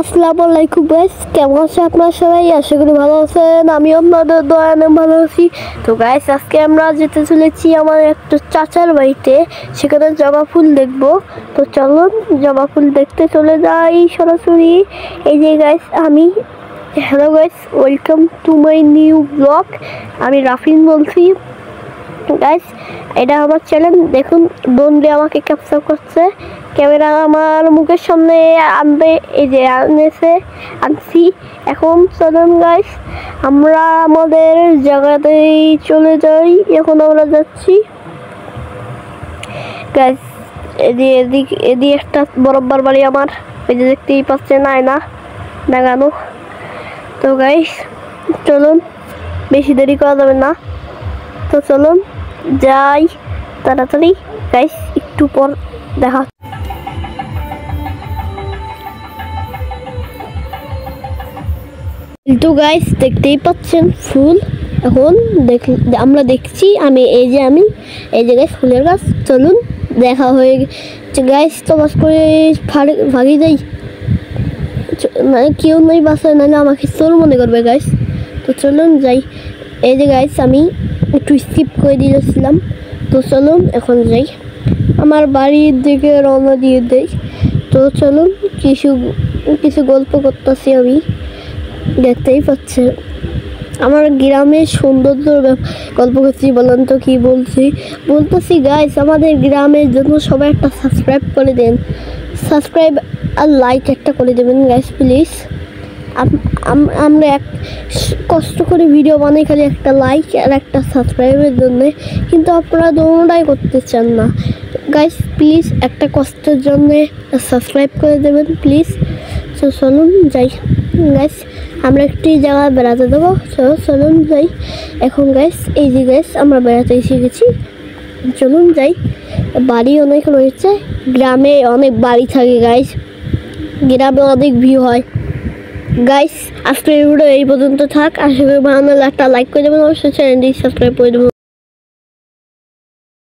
আসসালামু আলাইকুম গাইস, কেমন আছেন আপনারা সবাই? আশা করি ভালো আছেন। আমি আপনাদের দয়ায় অনেক ভালো আছি। তো গাইস, আজকে আমরা যেতে চলেছি আমার একটা চাচার বাড়িতে, সেখানে জবা ফুল দেখবো। তো চলুন জবা ফুল দেখতে চলে যাই সরাসরি। এই যে guys, hello guys, welcome to my new blog. আমি রাফিন বলছি গাইস। এটা আমার চ্যানেল। দেখুন দন্ডে আমাকে ক্যাপচার করছে, ক্যামেরা আমার মুখের সামনে আনবে, এই যে আনছি। এখন চলুন গাইস, আমরা আমাদের জায়গাতেই চলে যাই। এখন আমরা যাচ্ছি গাইস। এদিকে একটা বরাবর বাড়ি আমার, এই যে দেখতেই পাচ্ছেন আয়না লাগানো। তো গাইস চলুন, বেশি দেরি করা যাবে না। তো চলুন যাই তাড়াতাড়ি গাইস, একটু পর দেখা। তো গাইস দেখতেই পাচ্ছেন ফুল। এখন আমরা দেখছি, এই যে গাইস ফুলের গাছ। চলুন দেখা হয়ে গেছে গাইস, তো বাস করে ভাগি যাই, মানে কেউ নেই বাসায়, নাহলে আমাকে চোর মনে করবে গাইস। তো চলুন যাই। এই যে গাইস আমি একটু স্কিপ করে দিয়েছিলাম। তো চলুন এখন যাই, আমার বাড়ির দিকে রওনা দিয়ে দেই। তো চলুন কিছু গল্প করতেছি আমি, দেখতেই পাচ্ছেন আমার গ্রামের সৌন্দর্য গল্প করছি। বলেন তো কি বলতেছি গাইস, আমাদের গ্রামের জন্য সবাই একটা সাবস্ক্রাইব করে দেন, সাবস্ক্রাইব আর লাইক একটা করে দেবেন গাইস প্লিজ। আমরা কষ্ট করে ভিডিও বানাই খালি একটা লাইক আর একটা সাবস্ক্রাইবের জন্য, কিন্তু আপনারা দোনোটাই করতে চান না গাইস। প্লিজ একটা কষ্টের জন্য সাবস্ক্রাইব করে দেবেন প্লিজ। তো চলুন যাই গাইস, আমরা একটি জায়গায় বেড়াতে দেবো। চলুন যাই এখন গাইস। এই যে গাইস আমরা বেড়াতে এসে গেছি, চলুন যাই। বাড়ি অনেক রয়েছে, গ্রামে অনেক বাড়ি থাকে গাইস, গ্রামে অনেক ভিউ হয় গাইস। আজকের ভিডিও এই পর্যন্ত থাক। আশা করি ভালো লাগলে একটা লাইক করে দেবেন, অবশ্যই চ্যানেলটি সাবস্ক্রাইব করে দেবেন।